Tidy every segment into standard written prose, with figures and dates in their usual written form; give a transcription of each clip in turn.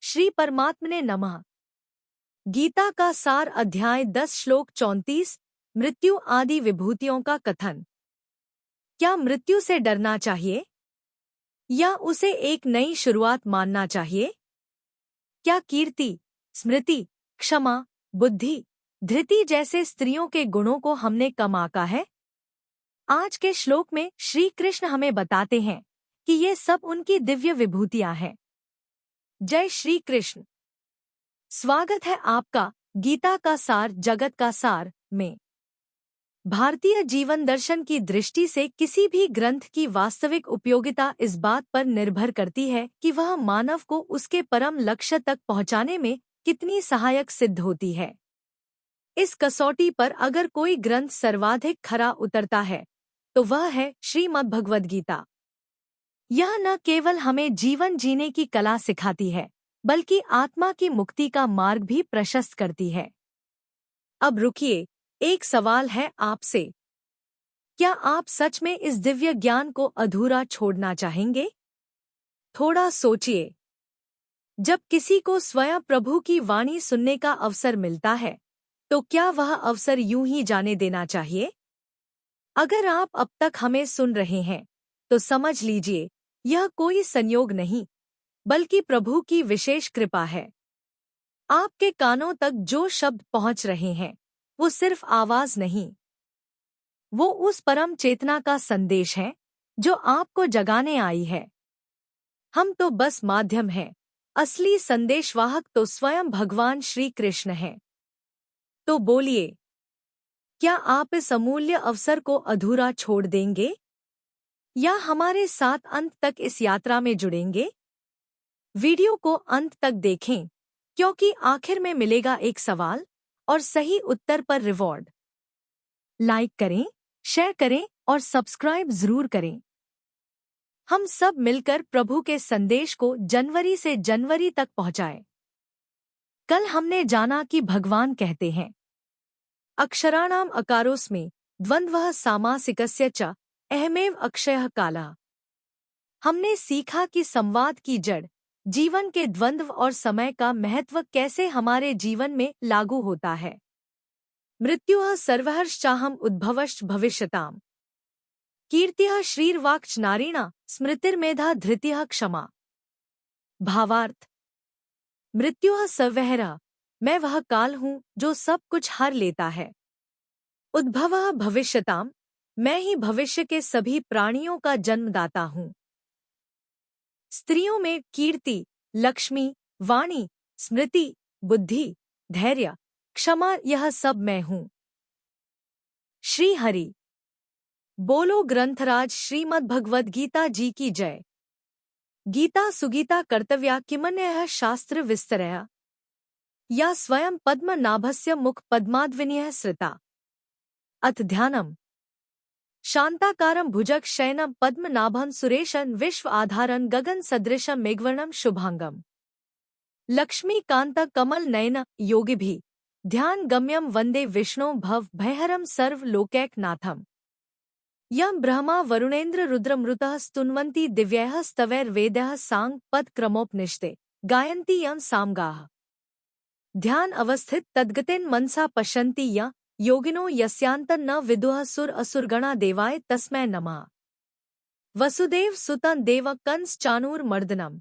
श्री परमात्मने नमः। गीता का सार अध्याय 10 श्लोक 34 मृत्यु आदि विभूतियों का कथन। क्या मृत्यु से डरना चाहिए या उसे एक नई शुरुआत मानना चाहिए? क्या कीर्ति, स्मृति, क्षमा, बुद्धि, धृति जैसे स्त्रियों के गुणों को हमने कम आंका है? आज के श्लोक में श्री कृष्ण हमें बताते हैं कि ये सब उनकी दिव्य विभूतियां हैं। जय श्री कृष्ण। स्वागत है आपका गीता का सार जगत का सार में। भारतीय जीवन दर्शन की दृष्टि से किसी भी ग्रंथ की वास्तविक उपयोगिता इस बात पर निर्भर करती है कि वह मानव को उसके परम लक्ष्य तक पहुंचाने में कितनी सहायक सिद्ध होती है। इस कसौटी पर अगर कोई ग्रंथ सर्वाधिक खरा उतरता है तो वह है श्रीमद् भगवद गीता। यह न केवल हमें जीवन जीने की कला सिखाती है बल्कि आत्मा की मुक्ति का मार्ग भी प्रशस्त करती है। अब रुकिए, एक सवाल है आपसे। क्या आप सच में इस दिव्य ज्ञान को अधूरा छोड़ना चाहेंगे? थोड़ा सोचिए। जब किसी को स्वयं प्रभु की वाणी सुनने का अवसर मिलता है तो क्या वह अवसर यूं ही जाने देना चाहिए? अगर आप अब तक हमें सुन रहे हैं तो समझ लीजिए, यह कोई संयोग नहीं बल्कि प्रभु की विशेष कृपा है। आपके कानों तक जो शब्द पहुंच रहे हैं वो सिर्फ आवाज नहीं, वो उस परम चेतना का संदेश है जो आपको जगाने आई है। हम तो बस माध्यम हैं, असली संदेशवाहक तो स्वयं भगवान श्री कृष्ण हैं। तो बोलिए, क्या आप इस अमूल्य अवसर को अधूरा छोड़ देंगे या हमारे साथ अंत तक इस यात्रा में जुड़ेंगे? वीडियो को अंत तक देखें क्योंकि आखिर में मिलेगा एक सवाल और सही उत्तर पर रिवॉर्ड। लाइक करें, शेयर करें और सब्सक्राइब जरूर करें। हम सब मिलकर प्रभु के संदेश को जनवरी से जनवरी तक पहुंचाएं। कल हमने जाना कि भगवान कहते हैं, अक्षराणाम अकारोस्मि द्वन्द्वः सामासिकस्य च अहमेव अक्षयः कालः। हमने सीखा कि संवाद की जड़, जीवन के द्वंद्व और समय का महत्व कैसे हमारे जीवन में लागू होता है। मृत्युः सर्वहर्षचाहम् उद्भवश्च भविष्यताम्। कीर्तिः श्रीर्वाक्च नारीणा स्मृतिर्मेधा धृतिः क्षमा। भावार्थ, मृत्युः सर्वहरः, मैं वह काल हूँ जो सब कुछ हर लेता है। उद्भवः भविष्यताम्, मैं ही भविष्य के सभी प्राणियों का जन्मदाता हूँ। स्त्रियों में कीर्ति, लक्ष्मी, वाणी, स्मृति, बुद्धि, धैर्य, क्षमा, यह सब मैं हूँ। श्री हरि बोलो। ग्रंथराज श्रीमद् भगवद गीता जी की जय। गीता सुगीता कर्तव्या किमन्यः शास्त्र विस्तरया या स्वयं पद्मनाभस्य मुख पद्माद्विनयः श्रिता। अथ ध्यानम्। शांताकारं भुजग शयनं पद्मनाभं सुरेशं विश्व आधारं गगन सदृशं मेघवर्णं शुभांगम। लक्ष्मीकांत कमल नयन योगिभिः ध्यान गम्यं वंदे विष्णु भव भयहरं सर्व लोकैकनाथम्। यं ब्रह्मा वरुणेन्द्र रुद्रमृतः स्तुन्वन्ति दिव्यैः स्तवैर्वेदैः सांग पद क्रमोपनिषदे गायन्ति यं सामगाः। ध्यान अवस्थित तद्गतेन मनसा पश्यन्ति यं योगिनो यस्यान्तं न विदुः सुर असुरगणा देवाय तस्मै नमः। वसुदेव सुतं देव कंस चाणूर मर्दनम।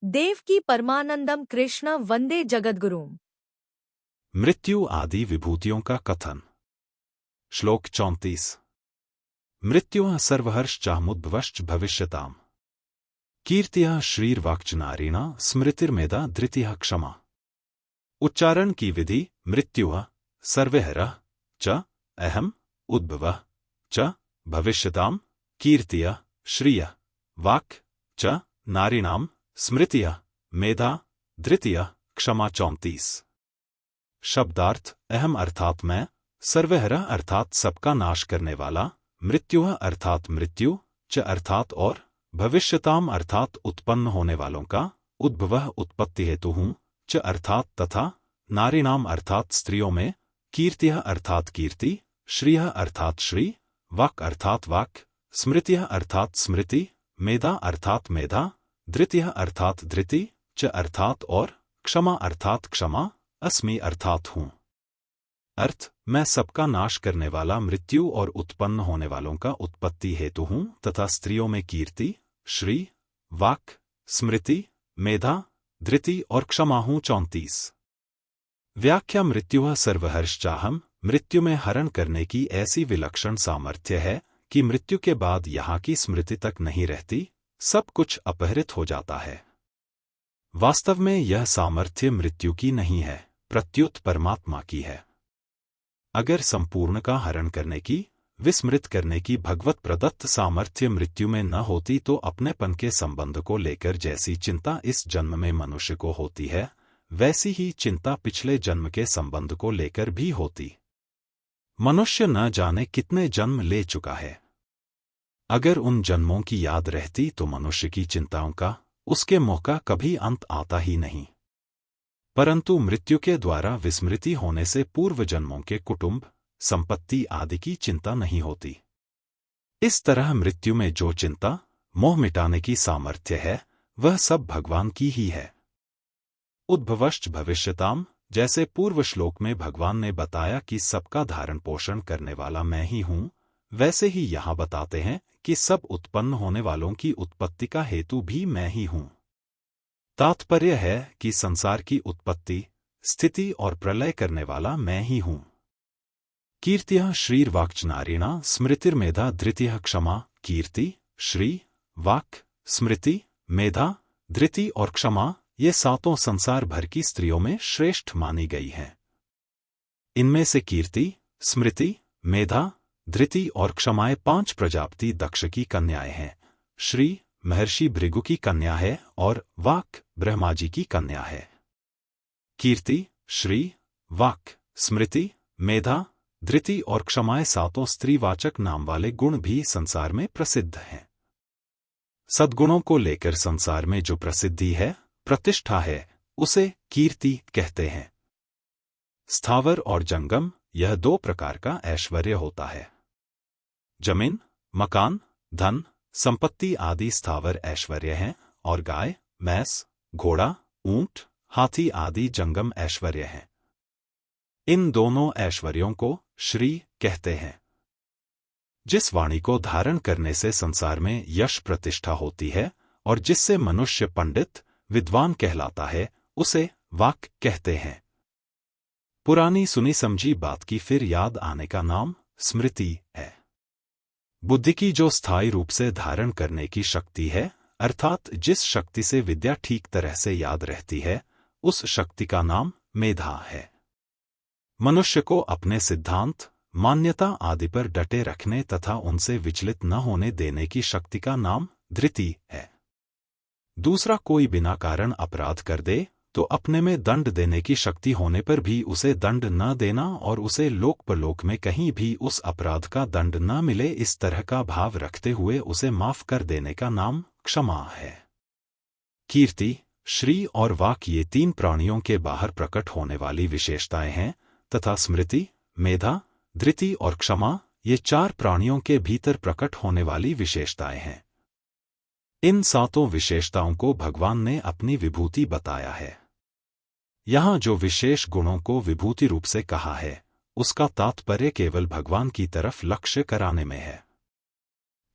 देवकी परमानंदम कृष्ण वंदे जगद्गुरुम। मृत्यु आदि विभूतियों का कथन। श्लोक 34। मृत्युः सर्वहर्षचाहमुद्भवश्च भविष्यताम्। कीर्तिः श्रीर्वाक्च नारीणा स्मृतिर्मेधा धृतिः क्षमा। उच्चारण की विधि। मृत्युः सर्वहरः च अहम् उद्भवः च भविष्यताम्। कीर्तिः श्रियः वाक् च नारीणाम् स्मृतिः मेधा धृतिः क्षमा। 34। शब्दार्थ। अहम अर्थात मैं, सर्वहरः अर्थात सबका नाश करने वाला, मृत्युः अर्थात मृत्यु, च अर्थात और, भविष्यताम् अर्थात उत्पन्न होने वालों का, उद्भवः उत्पत्ति हेतु हूँ, च अर्थात तथा, नारीणाम अर्थात स्त्रियों में, कीर्तिः अर्थात कीर्ति, श्रियः अर्थात श्री, वाक् अर्थात वाक्, स्मृतिः अर्थात स्मृति, मेधा अर्थात मेधा, धृतिः अर्थात धृति, च अर्थात और, क्षमा अर्थात क्षमा, अस्मि अर्थात हूँ। अर्थ, मैं सबका नाश करने वाला मृत्यु और उत्पन्न होने वालों का उत्पत्ति हेतु हूँ तथा स्त्रियों में कीर्ति, श्री, वाक्, स्मृति, मेधा, धृति और क्षमा हूँ। 34। व्याख्या मृत्युः सर्वहर्षचाहम, मृत्यु में हरण करने की ऐसी विलक्षण सामर्थ्य है कि मृत्यु के बाद यहाँ की स्मृति तक नहीं रहती, सब कुछ अपहृत हो जाता है। वास्तव में यह सामर्थ्य मृत्यु की नहीं है, प्रत्युत परमात्मा की है। अगर संपूर्ण का हरण करने की, विस्मृत करने की भगवत प्रदत्त सामर्थ्य मृत्यु में न होती तो अपनेपन के संबंध को लेकर जैसी चिंता इस जन्म में मनुष्य को होती है, वैसी ही चिंता पिछले जन्म के संबंध को लेकर भी होती। मनुष्य न जाने कितने जन्म ले चुका है। अगर उन जन्मों की याद रहती तो मनुष्य की चिंताओं का, उसके मोह का कभी अंत आता ही नहीं। परंतु मृत्यु के द्वारा विस्मृति होने से पूर्व जन्मों के कुटुंब, संपत्ति आदि की चिंता नहीं होती। इस तरह मृत्यु में जो चिंता, मोह मिटाने की सामर्थ्य है, वह सब भगवान की ही है। उद्भवश्च भविष्यताम, जैसे पूर्व श्लोक में भगवान ने बताया कि सबका धारण पोषण करने वाला मैं ही हूँ, वैसे ही यहाँ बताते हैं कि सब उत्पन्न होने वालों की उत्पत्ति का हेतु भी मैं ही हूँ। तात्पर्य है कि संसार की उत्पत्ति, स्थिति और प्रलय करने वाला मैं ही हूँ। कीर्तिः श्रीर्वाक्चनारिणा स्मृतिर्मेधा धृतिः क्षमा, कीर्ति, श्री, वाक्, स्मृति, मेधा, धृति और क्षमा ये सातों संसार भर की स्त्रियों में श्रेष्ठ मानी गई हैं। इनमें से कीर्ति, स्मृति, मेधा, धृति और क्षमाएं 5 प्रजापति दक्ष की कन्याएं हैं। श्री महर्षि भृगु की कन्या है और वाक् ब्रह्मा जी की कन्या है। कीर्ति, श्री, वाक्, स्मृति, मेधा, धृति और क्षमाएं सातों स्त्रीवाचक नाम वाले गुण भी संसार में प्रसिद्ध हैं। सद्गुणों को लेकर संसार में जो प्रसिद्धि है, प्रतिष्ठा है, उसे कीर्ति कहते हैं। स्थावर और जंगम, यह 2 प्रकार का ऐश्वर्य होता है। जमीन, मकान, धन, संपत्ति आदि स्थावर ऐश्वर्य हैं और गाय, भैंस, घोड़ा, ऊंट, हाथी आदि जंगम ऐश्वर्य हैं। इन दोनों ऐश्वर्यों को श्री कहते हैं। जिस वाणी को धारण करने से संसार में यश प्रतिष्ठा होती है और जिससे मनुष्य पंडित, विद्वान कहलाता है, उसे वाक् कहते हैं। पुरानी सुनी समझी बात की फिर याद आने का नाम स्मृति है। बुद्धि की जो स्थायी रूप से धारण करने की शक्ति है, अर्थात जिस शक्ति से विद्या ठीक तरह से याद रहती है, उस शक्ति का नाम मेधा है। मनुष्य को अपने सिद्धांत, मान्यता आदि पर डटे रखने तथा उनसे विचलित न होने देने की शक्ति का नाम धृति है। दूसरा कोई बिना कारण अपराध कर दे तो अपने में दंड देने की शक्ति होने पर भी उसे दंड न देना और उसे लोक परलोक में कहीं भी उस अपराध का दंड न मिले, इस तरह का भाव रखते हुए उसे माफ कर देने का नाम क्षमा है। कीर्ति, श्री और वाक् ये 3 प्राणियों के बाहर प्रकट होने वाली विशेषताएं हैं तथा स्मृति, मेधा, धृति और क्षमा ये 4 प्राणियों के भीतर प्रकट होने वाली विशेषताएं हैं। इन सातों विशेषताओं को भगवान ने अपनी विभूति बताया है। यहाँ जो विशेष गुणों को विभूति रूप से कहा है, उसका तात्पर्य केवल भगवान की तरफ लक्ष्य कराने में है।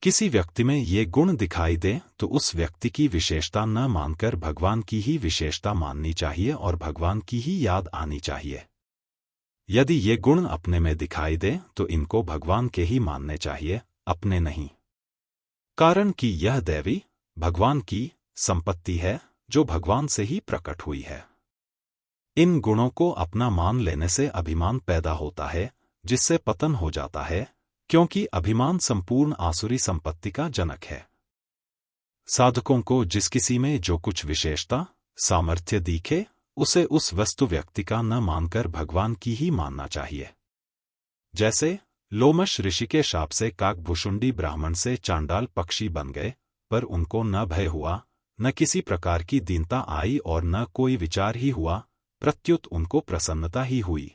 किसी व्यक्ति में ये गुण दिखाई दे तो उस व्यक्ति की विशेषता न मानकर भगवान की ही विशेषता माननी चाहिए और भगवान की ही याद आनी चाहिए। यदि ये गुण अपने में दिखाई दे तो इनको भगवान के ही मानने चाहिए, अपने नहीं। कारण कि यह दैवी, भगवान की संपत्ति है जो भगवान से ही प्रकट हुई है। इन गुणों को अपना मान लेने से अभिमान पैदा होता है, जिससे पतन हो जाता है, क्योंकि अभिमान संपूर्ण आसुरी संपत्ति का जनक है। साधकों को जिस किसी में जो कुछ विशेषता, सामर्थ्य दिखे, उसे उस वस्तु व्यक्ति का न मानकर भगवान की ही मानना चाहिए। जैसे लोमश ऋषि के शाप से काकभुशुंडी ब्राह्मण से चांडाल पक्षी बन गए, पर उनको न भय हुआ, न किसी प्रकार की दीनता आई और न कोई विचार ही हुआ, प्रत्युत उनको प्रसन्नता ही हुई।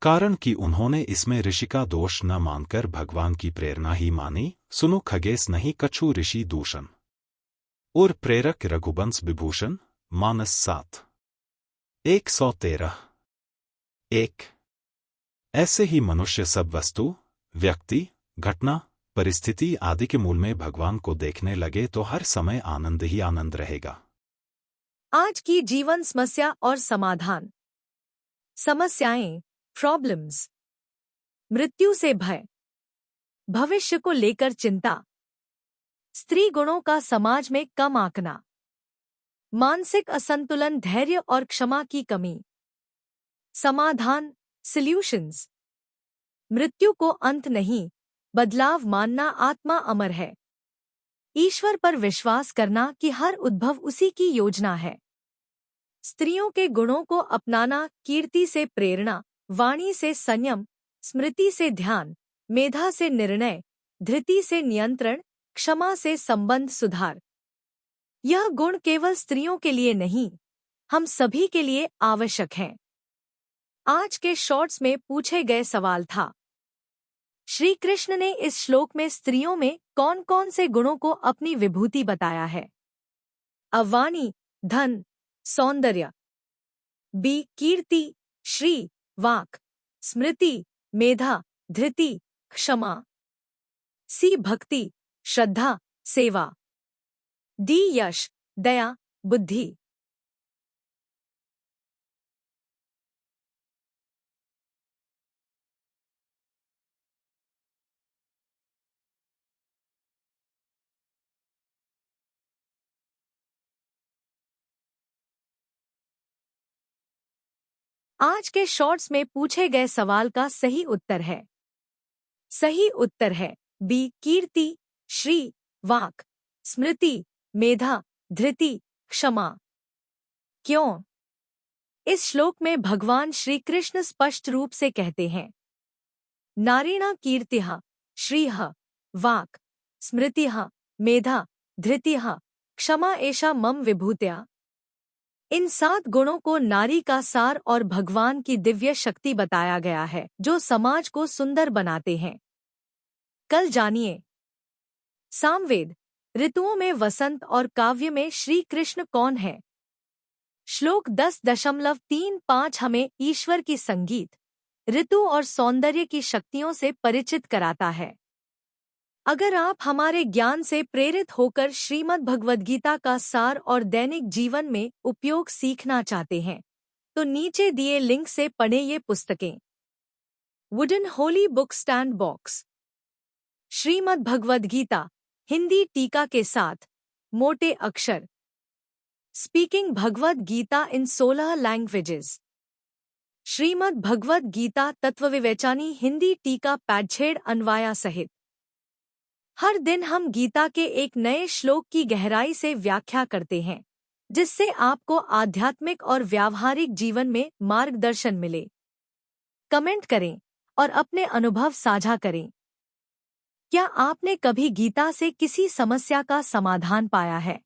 कारण कि उन्होंने इसमें ऋषि का दोष न मानकर भगवान की प्रेरणा ही मानी। सुनो खगेश नहीं कछु ऋषि दूषण। और प्रेरक रघुवंश विभूषण, -7 113 1 ऐसे ही मनुष्य सब वस्तु, व्यक्ति, घटना, परिस्थिति आदि के मूल में भगवान को देखने लगे तो हर समय आनंद ही आनंद रहेगा। आज की जीवन समस्या और समाधान। समस्याएं, प्रॉब्लम्स। मृत्यु से भय, भविष्य को लेकर चिंता, स्त्री गुणों का समाज में कम आंकना, मानसिक असंतुलन, धैर्य और क्षमा की कमी। समाधान, सॉल्यूशंस। मृत्यु को अंत नहीं, बदलाव मानना, आत्मा अमर है। ईश्वर पर विश्वास करना कि हर उद्भव उसी की योजना है। स्त्रियों के गुणों को अपनाना, कीर्ति से प्रेरणा, वाणी से संयम, स्मृति से ध्यान, मेधा से निर्णय, धृति से नियंत्रण, क्षमा से संबंध सुधार। यह गुण केवल स्त्रियों के लिए नहीं, हम सभी के लिए आवश्यक हैं। आज के शॉर्ट्स में पूछे गए सवाल था, श्री कृष्ण ने इस श्लोक में स्त्रियों में कौन कौन से गुणों को अपनी विभूति बताया है? अ वाणी, धन, सौंदर्य। बी कीर्ति, श्री, वाक, स्मृति, मेधा, धृति, क्षमा। सी भक्ति, श्रद्धा, सेवा। डी यश, दया, बुद्धि। आज के शॉर्ट्स में पूछे गए सवाल का सही उत्तर है। सही उत्तर है बी कीर्ति, श्री, वाक, स्मृति, मेधा, धृति, क्षमा। क्यों? इस श्लोक में भगवान श्री कृष्ण स्पष्ट रूप से कहते हैं, नारीणा कीर्तिः, श्रीः, वाक, स्मृतिः, मेधा, धृतिः, क्षमा एषा मम विभूत्या। इन 7 गुणों को नारी का सार और भगवान की दिव्य शक्ति बताया गया है, जो समाज को सुंदर बनाते हैं। कल जानिए, सामवेद, ऋतुओं में वसंत और काव्य में श्री कृष्ण कौन है? श्लोक 10.35 हमें ईश्वर की संगीत, ऋतु और सौंदर्य की शक्तियों से परिचित कराता है। अगर आप हमारे ज्ञान से प्रेरित होकर श्रीमद् भगवद गीता का सार और दैनिक जीवन में उपयोग सीखना चाहते हैं, तो नीचे दिए लिंक से पढ़ें ये पुस्तकें। Wooden holy book stand box, Shrimad Bhagavad Gita Hindi टीका के साथ, मोटे अक्षर, speaking Bhagavad Gita in 16 languages, Shrimad Bhagavad Gita तत्वविवेचनी हिंदी टीका पैडछेड़ अन्वाया सहित। हर दिन हम गीता के एक नए श्लोक की गहराई से व्याख्या करते हैं, जिससे आपको आध्यात्मिक और व्यावहारिक जीवन में मार्गदर्शन मिले। कमेंट करें और अपने अनुभव साझा करें। क्या आपने कभी गीता से किसी समस्या का समाधान पाया है?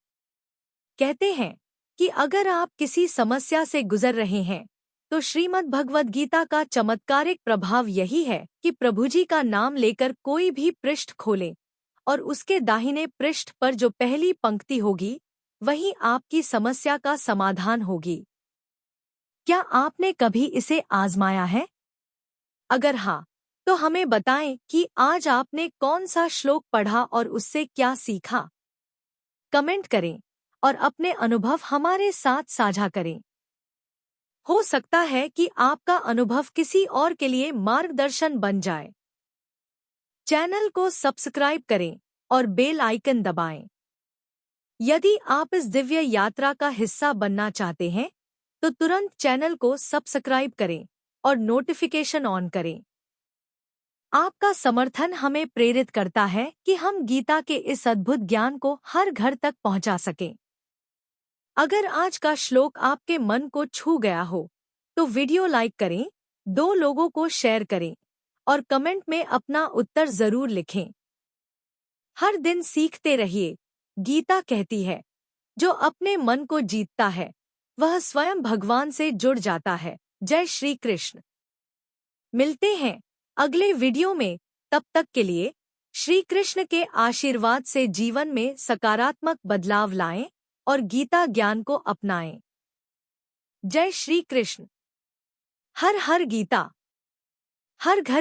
कहते हैं कि अगर आप किसी समस्या से गुजर रहे हैं, तो श्रीमद् भगवद गीता का चमत्कारिक प्रभाव यही है कि प्रभुजी का नाम लेकर कोई भी पृष्ठ खोलें और उसके दाहिने पृष्ठ पर जो पहली पंक्ति होगी, वही आपकी समस्या का समाधान होगी। क्या आपने कभी इसे आजमाया है? अगर हाँ, तो हमें बताएं कि आज आपने कौन सा श्लोक पढ़ा और उससे क्या सीखा। कमेंट करें और अपने अनुभव हमारे साथ साझा करें। हो सकता है कि आपका अनुभव किसी और के लिए मार्गदर्शन बन जाए। चैनल को सब्सक्राइब करें और बेल आइकन दबाएं। यदि आप इस दिव्य यात्रा का हिस्सा बनना चाहते हैं, तो तुरंत चैनल को सब्सक्राइब करें और नोटिफिकेशन ऑन करें। आपका समर्थन हमें प्रेरित करता है कि हम गीता के इस अद्भुत ज्ञान को हर घर तक पहुंचा सकें। अगर आज का श्लोक आपके मन को छू गया हो, तो वीडियो लाइक करें, 2 लोगों को शेयर करें और कमेंट में अपना उत्तर जरूर लिखें। हर दिन सीखते रहिए। गीता कहती है, जो अपने मन को जीतता है, वह स्वयं भगवान से जुड़ जाता है। जय श्री कृष्ण। मिलते हैं अगले वीडियो में। तब तक के लिए श्री कृष्ण के आशीर्वाद से जीवन में सकारात्मक बदलाव लाएं और गीता ज्ञान को अपनाएं। जय श्री कृष्ण। हर हर गीता। हर घर